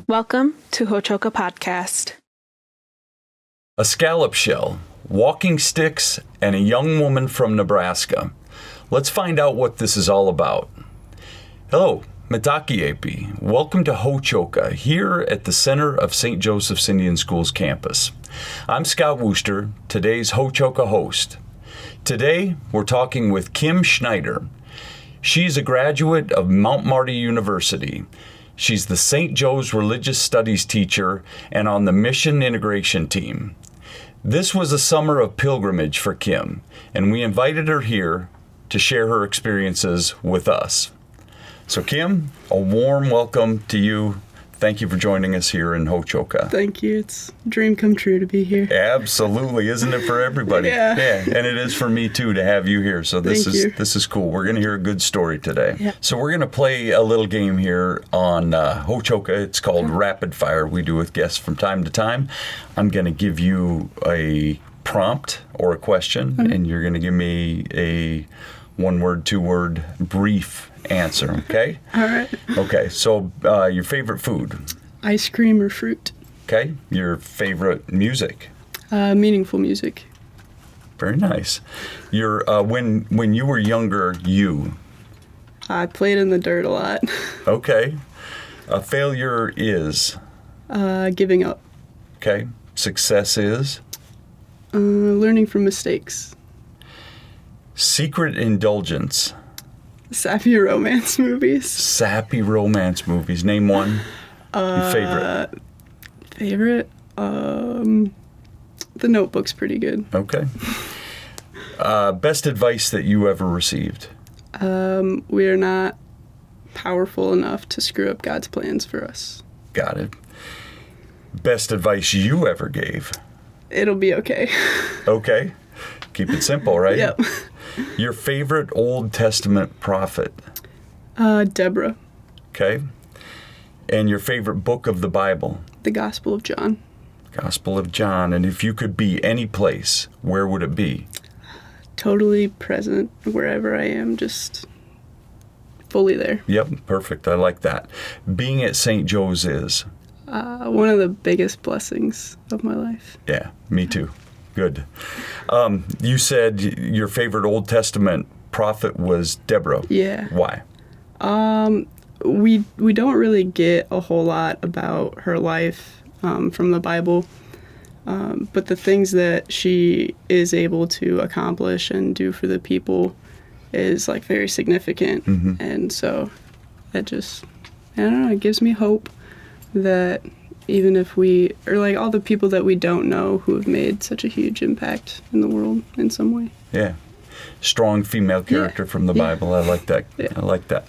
Welcome to Hochoka Podcast. A scallop shell, walking sticks, and a young woman from Nebraska. Let's find out what this is all about. Hello, Metakiepi. Welcome to Hochoka, here at the center of St. Joseph's Indian School's campus. I'm Scott Wooster, today's Hochoka host. Today, we're talking with Kim Schneider. She's a graduate of Mount Marty University. She's the St. Joe's Religious Studies teacher and on the Mission Integration team. This was a summer of pilgrimage for Kim, and we invited her here to share her experiences with us. So Kim, a warm welcome to you. Thank you for joining us here in Hochoka. Thank you. It's a dream come true to be here. Absolutely, isn't it for everybody? Yeah. And it is for me too to have you here. So this is cool. We're going to hear a good story today. Yeah. So we're going to play a little game here on Hochoka. It's called Rapid Fire. We do with guests from time to time. I'm going to give you a prompt or a question, and you're going to give me a one-word, two-word brief answer, okay? All right. Okay, so your favorite food? Ice cream or fruit? Okay, your favorite music? Meaningful music. Very nice. Your when you were younger, I played in the dirt a lot. Okay. A failure is? Giving up. Okay. Success is? Learning from mistakes. Secret indulgence? Sappy romance movies. Sappy romance movies. Name one. Your favorite? Favorite? The Notebook's pretty good. Okay. Best advice that you ever received? We are not powerful enough to screw up God's plans for us. Got it. Best advice you ever gave? It'll be okay. Okay. Keep it simple, right? Yep. Your favorite Old Testament prophet? Deborah. Okay. And your favorite book of the Bible? The Gospel of John. Gospel of John. And if you could be any place, where would it be? Totally present wherever I am, just fully there. Yep, perfect. I like that. Being at St. Joe's is? One of the biggest blessings of my life. Yeah, me too. Good. You said your favorite Old Testament prophet was Deborah. Yeah. Why? We don't really get a whole lot about her life from the Bible, but the things that she is able to accomplish and do for the people is like very significant. Mm-hmm. And so that just, I don't know, it gives me hope that even if we, or like all the people that we don't know who have made such a huge impact in the world in some way. Yeah. Strong female character from the Bible. I like that. Yeah. I like that.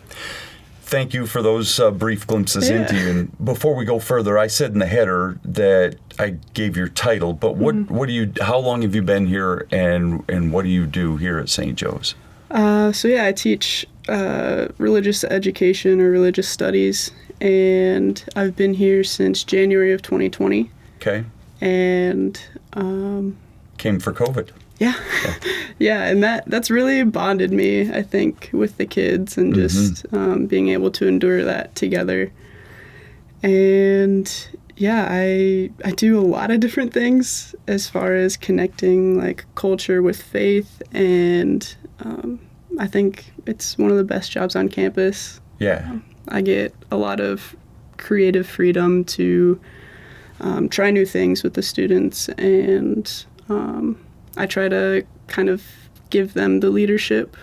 Thank you for those brief glimpses into you. And before we go further, I said in the header that I gave your title, but what do you, how long have you been here and what do you do here at St. Joe's? I teach religious education or religious studies, and I've been here since January of 2020. Okay. And came for COVID. Yeah. Yeah, and that's really bonded me, I think, with the kids and just being able to endure that together. And yeah, I do a lot of different things as far as connecting like culture with faith, and I think it's one of the best jobs on campus. Yeah. I get a lot of creative freedom to try new things with the students, and I try to kind of give them the leadership.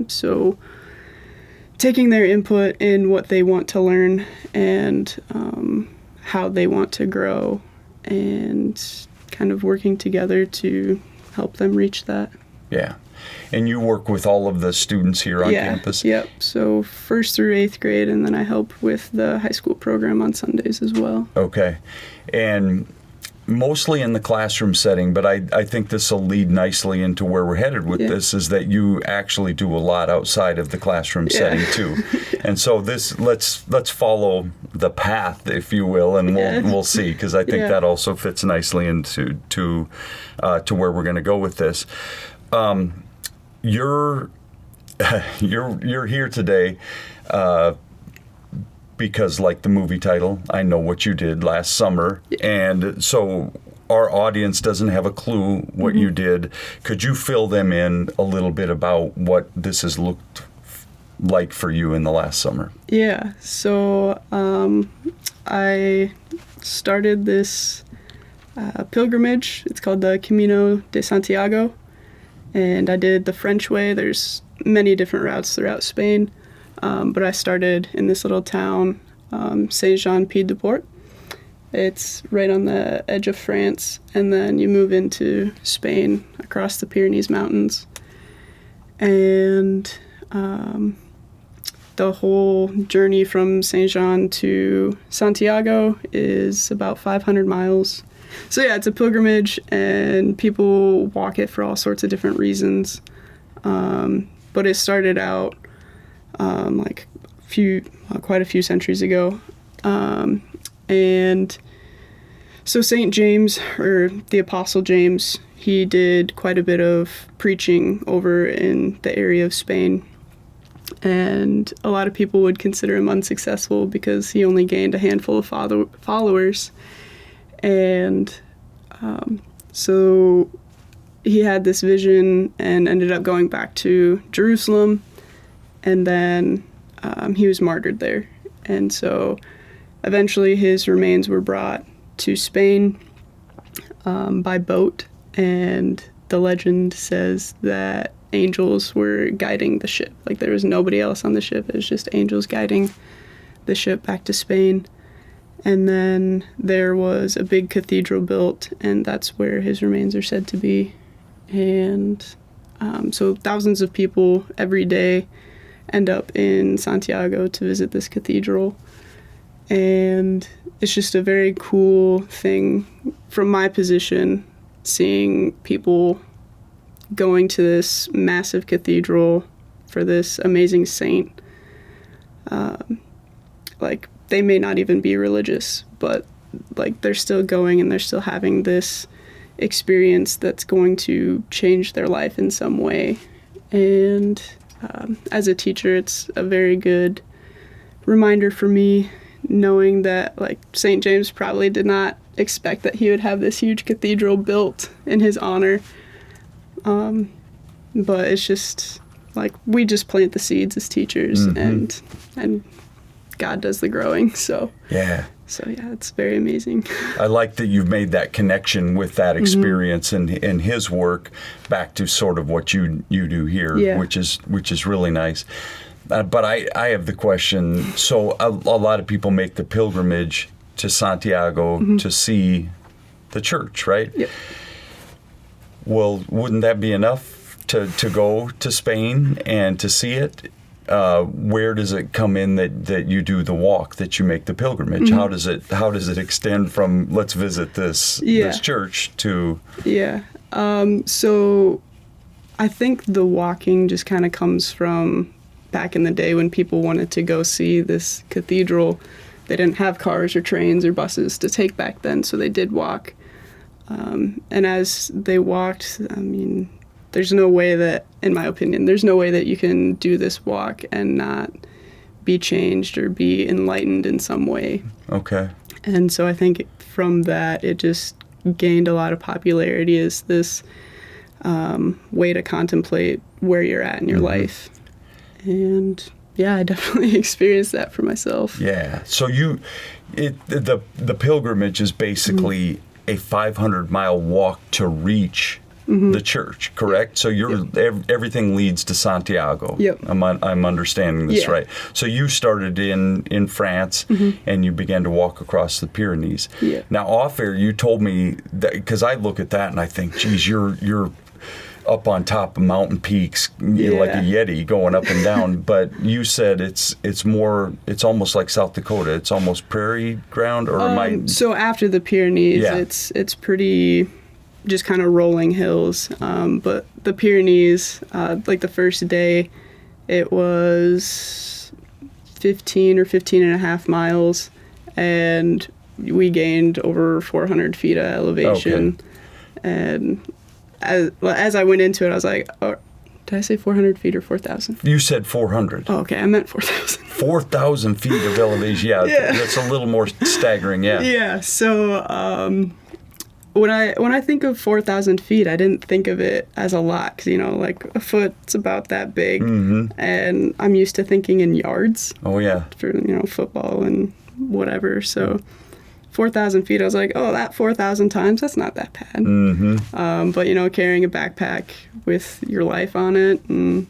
So taking their input in what they want to learn and how they want to grow, and kind of working together to help them reach that. Yeah. And you work with all of the students here on campus? Yep. So 1st through 8th grade, and then I help with the high school program on Sundays as well. Okay. And mostly in the classroom setting, but I think this will lead nicely into where we're headed with this, is that you actually do a lot outside of the classroom setting too. And so let's follow the path, if you will, and we'll see, because I think that also fits nicely into to where we're going to go with this. You're here today because like the movie title, I Know What You Did Last Summer. And so our audience doesn't have a clue what you did. Could you fill them in a little bit about what this has looked like for you in the last summer? Yeah, so I started this pilgrimage. It's called the Camino de Santiago, and I did the French way. There's many different routes throughout Spain, but I started in this little town, Saint-Jean-Pied-de-Port. It's right on the edge of France, and then you move into Spain across the Pyrenees Mountains. And the whole journey from Saint-Jean to Santiago is about 500 miles. So yeah, it's a pilgrimage, and people walk it for all sorts of different reasons. But it started out quite a few centuries ago. And so St. James, or the Apostle James, he did quite a bit of preaching over in the area of Spain. And a lot of people would consider him unsuccessful because he only gained a handful of followers. And so he had this vision and ended up going back to Jerusalem. And then he was martyred there. And so eventually his remains were brought to Spain by boat, and the legend says that angels were guiding the ship. Like, there was nobody else on the ship. It was just angels guiding the ship back to Spain. And then there was a big cathedral built, and that's where his remains are said to be. And so thousands of people every day end up in Santiago to visit this cathedral. And it's just a very cool thing from my position, seeing people going to this massive cathedral for this amazing saint. Like, they may not even be religious, but like, they're still going and they're still having this experience that's going to change their life in some way. And as a teacher, it's a very good reminder for me, knowing that like St. James probably did not expect that he would have this huge cathedral built in his honor. But it's just like, we just plant the seeds as teachers, and God does the growing. So yeah, it's very amazing. I like that you've made that connection with that experience and his work back to sort of what you do here, which is really nice. But I have the question, so a lot of people make the pilgrimage to Santiago to see the church, right? Yep. Well, wouldn't that be enough to go to Spain and to see it? Where does it come in that you do the walk, that you make the pilgrimage? How does it extend from let's visit this church to? So I think the walking just kind of comes from back in the day when people wanted to go see this cathedral. They didn't have cars or trains or buses to take back then, so they did walk. And as they walked, I mean, there's no way that, in my opinion, there's no way that you can do this walk and not be changed or be enlightened in some way. Okay. And so I think from that, it just gained a lot of popularity as this way to contemplate where you're at in your life. And yeah, I definitely experienced that for myself. Yeah. So the pilgrimage is basically a 500-mile walk to reach the church, correct? So everything leads to Santiago. Yep. I'm understanding this right. So you started in France, and you began to walk across the Pyrenees. Yeah. Now, off air, you told me that, because I look at that and I think, geez, you're up on top of mountain peaks, like a Yeti going up and down. But you said it's almost like South Dakota. It's almost prairie ground, or am I? So after the Pyrenees, it's pretty just kind of rolling hills. But the Pyrenees, like the first day, it was 15 or 15 and a half miles, and we gained over 400 feet of elevation. Okay. And as I went into it, I was like, oh, Did I say 400 feet or 4,000? You said 400. Oh, okay. I meant 4,000. 4,000 feet of elevation. Yeah, Yeah. That's a little more staggering. Yeah. Yeah. So when I think of 4,000 feet, I didn't think of it as a lot because, like a foot's about that big. Mm-hmm. And I'm used to thinking in yards Oh, yeah. for, football and whatever. So 4,000 feet, I was like, oh, that 4,000 times, that's not that bad. Mm-hmm. But, carrying a backpack with your life on it and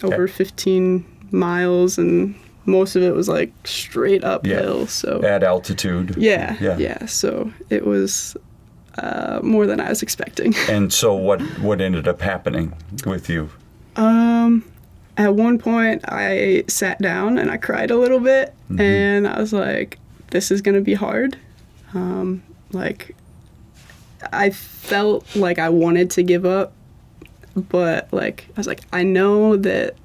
over 15 miles, and most of it was like straight uphill. Yeah. So At altitude. Yeah. So it was more than I was expecting. And so what ended up happening with you? At one point, I sat down and I cried a little bit, and I was like, this is going to be hard. I felt like I wanted to give up, but I was like, I know that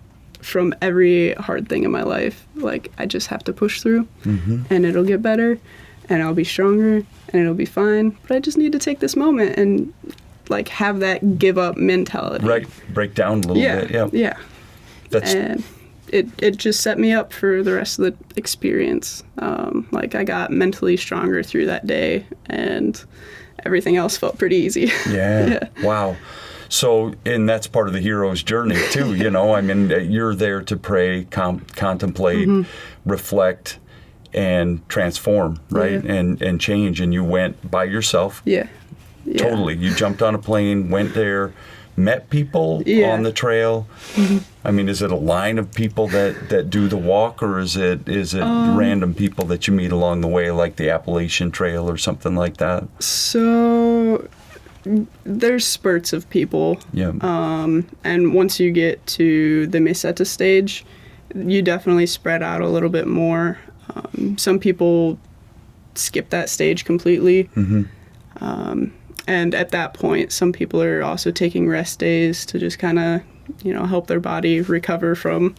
from every hard thing in my life, I just have to push through, and it'll get better, and I'll be stronger, and it'll be fine. But I just need to take this moment and have that give up mentality. Right. Break down a little bit. Yeah. Yeah. And it just set me up for the rest of the experience. I got mentally stronger through that day, and everything else felt pretty easy. Yeah. Wow. So, and that's part of the hero's journey too, I mean, you're there to pray, contemplate, reflect, and transform, right? Yeah. And change. And you went by yourself. Yeah. Totally. You jumped on a plane, went there, met people on the trail. I mean, is it a line of people that do the walk, or is it random people that you meet along the way, like the Appalachian Trail or something like that? So there's spurts of people. Yeah. And once you get to the Meseta stage, you definitely spread out a little bit more. Some people skip that stage completely. And at that point, some people are also taking rest days to just kind of, help their body recover from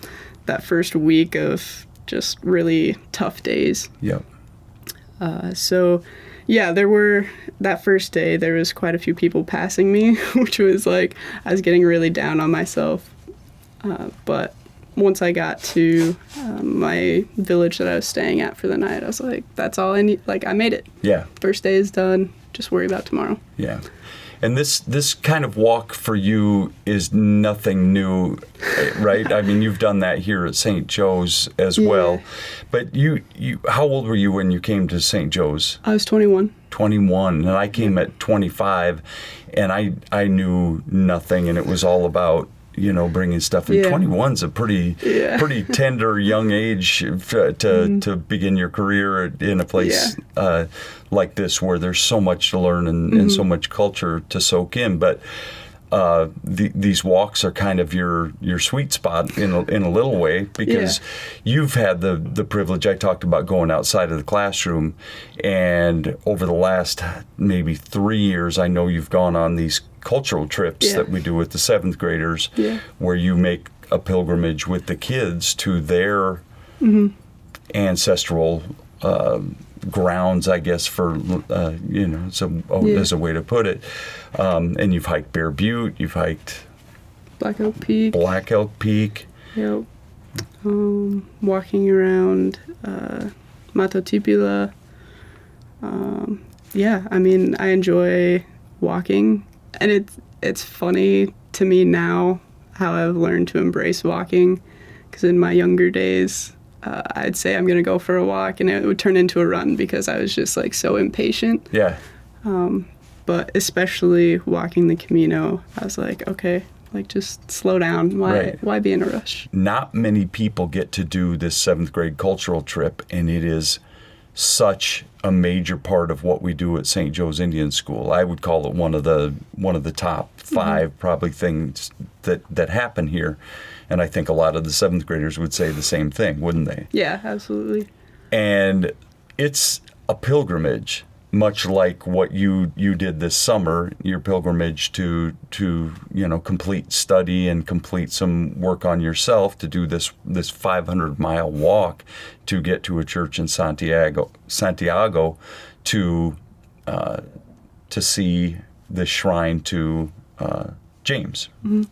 that first week of just really tough days. Yeah. That first day, there was quite a few people passing me, which was I was getting really down on myself. But once I got to my village that I was staying at for the night, I was like, that's all I need. I made it. Yeah. First day is done. Just worry about tomorrow. Yeah. And this kind of walk for you is nothing new, right? I mean, you've done that here at St. Joe's as well. But you how old were you when you came to St. Joe's? I was 21. 21, and I came at 25, and I knew nothing, and it was all about bringing stuff. And 21's a pretty tender young age to begin your career in a place like this, where there's so much to learn and so much culture to soak in. But these walks are kind of your sweet spot in a little way, because you've had the privilege. I talked about going outside of the classroom, and over the last maybe 3 years, I know you've gone on these cultural trips that we do with the 7th graders, where you make a pilgrimage with the kids to their ancestral grounds, I guess, for as a way to put it. And you've hiked Bear Butte, you've hiked Black Elk Peak. Yep. Walking around Matotipila. I mean, I enjoy walking. And it's funny to me now how I've learned to embrace walking, because in my younger days, I'd say I'm going to go for a walk, and it would turn into a run because I was just so impatient. Yeah. But especially walking the Camino, I was like, okay, just slow down. Why be in a rush? Not many people get to do this 7th grade cultural trip, and it is such a major part of what we do at St. Joe's Indian School. I would call it one of the top 5 probably things that happen here. And I think a lot of the 7th graders would say the same thing, wouldn't they? Yeah, absolutely. And it's a pilgrimage, much like what you did this summer, your pilgrimage to complete study and complete some work on yourself, to do this 500-mile walk to get to a church in Santiago to see the shrine to James.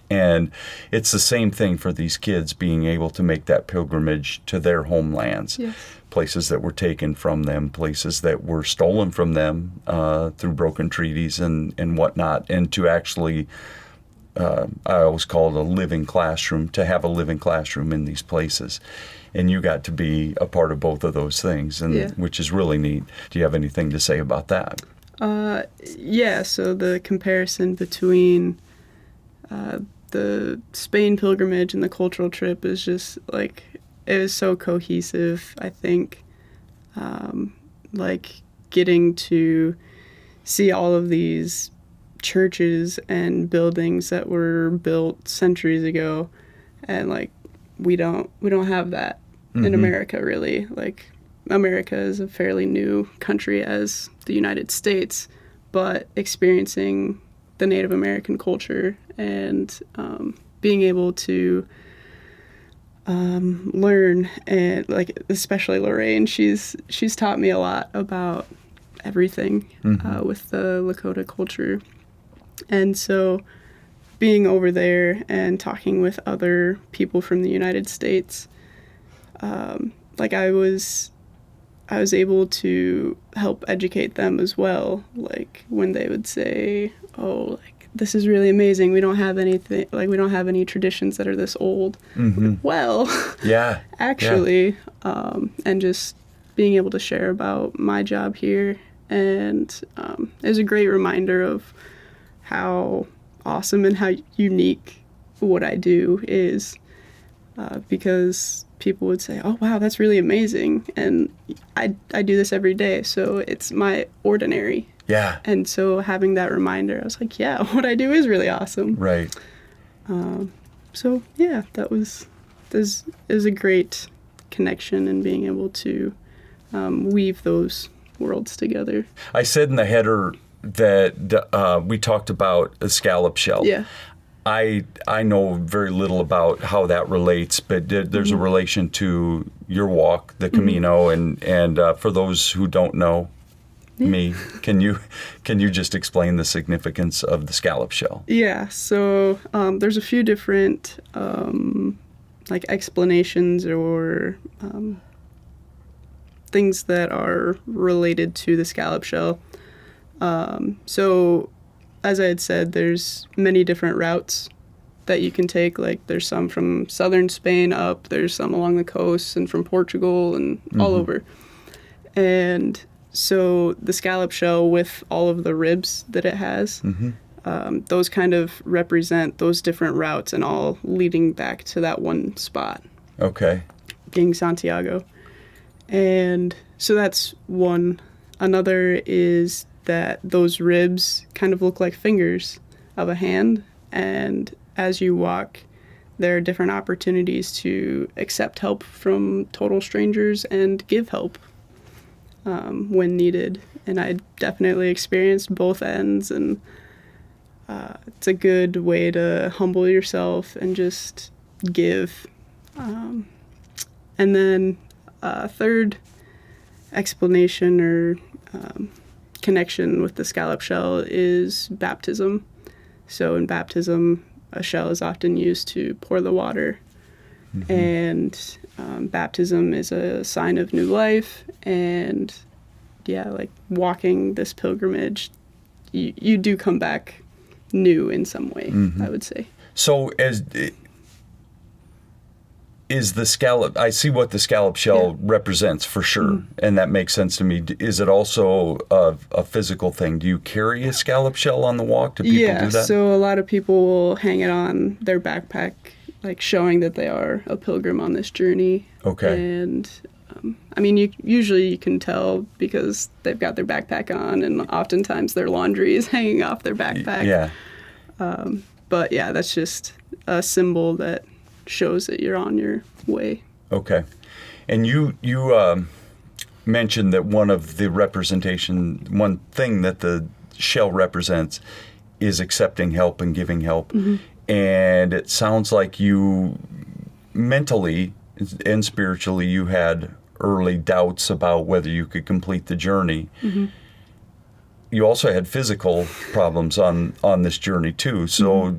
And it's the same thing for these kids being able to make that pilgrimage to their homelands. Yes. Places that were taken from them, places that were stolen from them through broken treaties and whatnot, and to actually, I always call it a living classroom, to have a living classroom in these places. And you got to be a part of both of those things, and which is really neat. Do you have anything to say about that? Yeah, so the comparison between the Spain pilgrimage and the cultural trip is just like, it was so cohesive, I think. Like getting to see all of these churches and buildings that were built centuries ago, and like we don't have that in America, really. Like, America is a fairly new country as the United States, but experiencing the Native American culture and being able to learn, and like especially Lorraine, she's taught me a lot about everything with the Lakota culture. And so being over there and talking with other people from the United States, like I was able to help educate them as well. Like when they would say, "Oh, like this is really amazing. We don't have anything, like we don't have any traditions that are this old." Well, actually, and just being able to share about my job here, and it was a great reminder of how awesome and how unique what I do is, because people would say, "Oh, wow, that's really amazing," and I do this every day, so it's my ordinary. Yeah. And so having that reminder, I was like, yeah, what I do is really awesome. Right. So yeah, is a great connection, and being able to weave those worlds together. I said in the header that we talked about a scallop shell. Yeah. I know very little about how that relates, but there's a relation to your walk, the Camino, and for those who don't know me, can you just explain the significance of the scallop shell? Yeah. So there's a few different like explanations or things that are related to the scallop shell. So as I had said, there's many different routes that you can take. Like there's some from southern Spain up, there's some along the coast, and from Portugal and all over. And so the scallop shell, with all of the ribs that it has, those kind of represent those different routes, and all leading back to that one spot. Okay. Being Santiago. And so that's one. Another is that those ribs kind of look like fingers of a hand, and as you walk, there are different opportunities to accept help from total strangers and give help when needed. And I definitely experienced both ends, and it's a good way to humble yourself and just give. And then a third explanation or connection with the scallop shell is baptism. So in baptism, a shell is often used to pour the water, and baptism is a sign of new life. And yeah, like walking this pilgrimage, you do come back new in some way, I would say. So is the scallop, I see what the scallop shell represents for sure, and that makes sense to me. Is it also a physical thing? Do you carry a scallop shell on the walk? Do people do that? Yeah, so a lot of people will hang it on their backpack, like showing that they are a pilgrim on this journey. Okay. And I mean, you can tell because they've got their backpack on, and oftentimes their laundry is hanging off their backpack. Yeah. But yeah, that's just a symbol that shows that you're on your way. Okay. And you mentioned that one thing that the shell represents is accepting help and giving help. And it sounds like you mentally and spiritually, you had early doubts about whether you could complete the journey. you also had physical problems on this journey too. So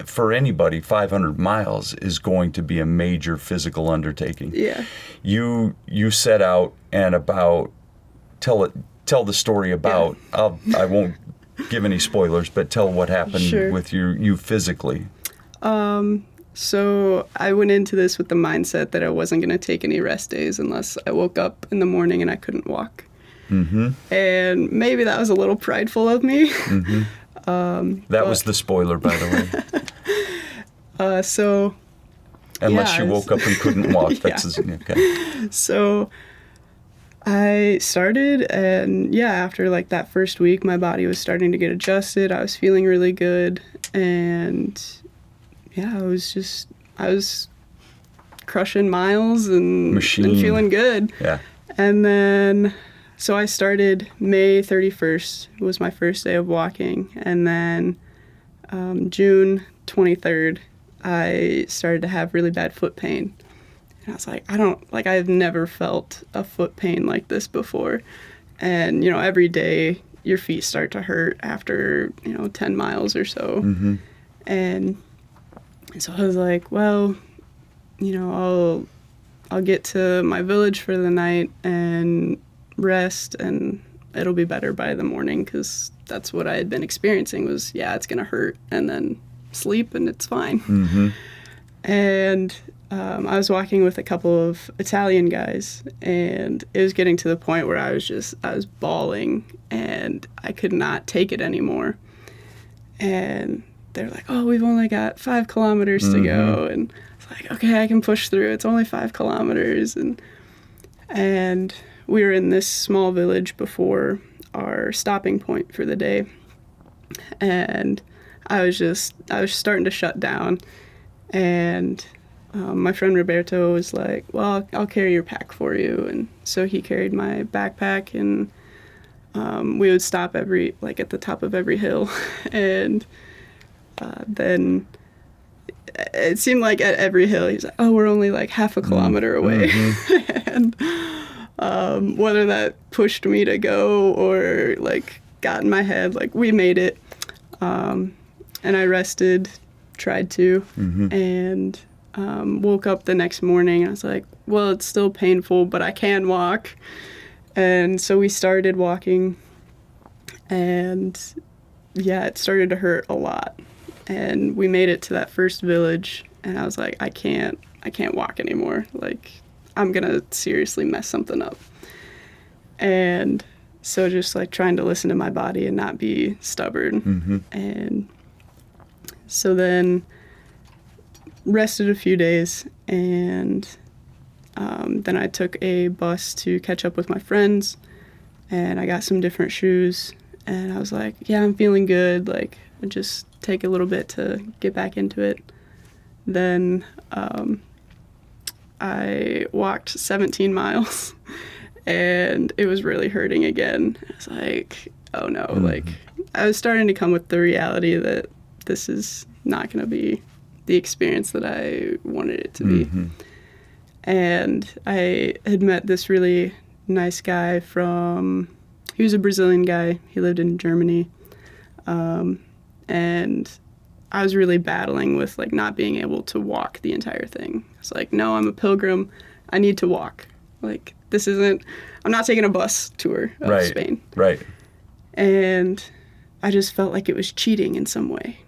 for anybody, 500 miles is going to be a major physical undertaking. Yeah. You set out and tell the story about. I won't give any spoilers, but tell what happened with you physically. So I went into this with the mindset that I wasn't going to take any rest days unless I woke up in the morning and I couldn't walk. Mm-hmm. And maybe that was a little prideful of me. Mm-hmm. That was the spoiler, by the way. So unless you woke up and couldn't walk, that's okay. So I started, and after like that first week, my body was starting to get adjusted. I was feeling really good, and I was crushing miles and feeling good. Yeah. And then, so I started May 31st was my first day of walking. And then June 23rd, I started to have really bad foot pain. And I was like, I've never felt a foot pain like this before. And, every day your feet start to hurt after, 10 miles or so. Mm-hmm. And so I was like, well, I'll get to my village for the night and rest, and it'll be better by the morning, because that's what I had been experiencing was, it's going to hurt, and then sleep, and it's fine. Mm-hmm. And I was walking with a couple of Italian guys, and it was getting to the point where I was bawling, and I could not take it anymore. And they're like, oh, we've only got 5 kilometers to go. And it's like, okay, I can push through. It's only 5 kilometers. And we were in this small village before our stopping point for the day. And I was starting to shut down. And my friend Roberto was like, well, I'll carry your pack for you. And so he carried my backpack, and we would stop at the top of every hill. And then it seemed like at every hill he's like, oh, we're only like half a kilometer away. Mm-hmm. And whether that pushed me to go or like got in my head, like we made it. And I rested, tried to, and woke up the next morning. I was like, well, it's still painful, but I can walk. And so we started walking, and it started to hurt a lot. And we made it to that first village, and I was like, I can't walk anymore. Like, I'm gonna seriously mess something up. And so just like trying to listen to my body and not be stubborn. Mm-hmm. And so then rested a few days, and then I took a bus to catch up with my friends, and I got some different shoes, and I was like, I'm feeling good. Like, I just take a little bit to get back into it. Then I walked 17 miles, and it was really hurting again. I was like, oh no. Like, I was starting to come with the reality that this is not going to be the experience that I wanted it to be. And I had met this really nice guy he was a Brazilian guy. He lived in Germany. And I was really battling with like not being able to walk the entire thing. It's like, no, I'm a pilgrim. I need to walk. Like, I'm not taking a bus tour of Spain. Right. And I just felt like it was cheating in some way.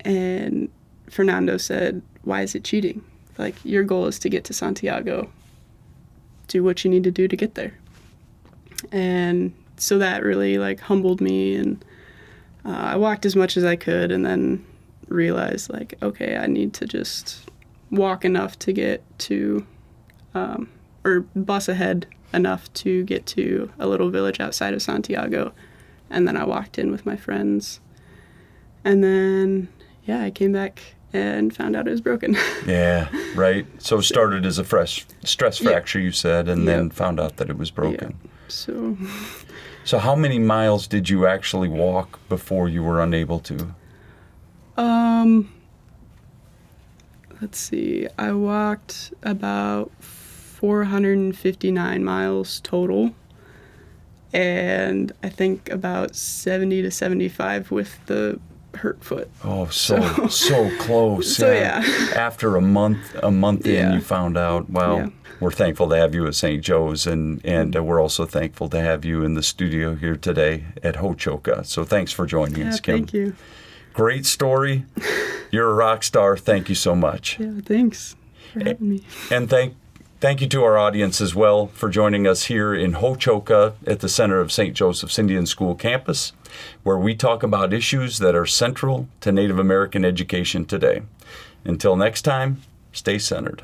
And Fernando said, why is it cheating? Like, your goal is to get to Santiago. Do what you need to do to get there. And so that really like humbled me, and I walked as much as I could, and then realized like, okay, I need to just walk enough to get to, or bus ahead enough to get to a little village outside of Santiago. And then I walked in with my friends, and then I came back and found out it was broken. Yeah, right. So it started as a fresh stress fracture, you said, and then found out that it was broken. So how many miles did you actually walk before you were unable to? Let's see. I walked about 459 miles total. and I think about 70 to 75 with the hurt foot. Oh, so close. So, yeah. After a month in, Yeah. you found out. Well, Yeah. we're thankful to have you at St. Joe's, and we're also thankful to have you in the studio here today at Hochoka. So thanks for joining us, Kim. Thank you. Great story. You're a rock star. Thank you so much. Yeah, thanks for having me. And thank you to our audience as well for joining us here in Hochoka at the center of St. Joseph's Indian School campus, where we talk about issues that are central to Native American education today. Until next time, stay centered.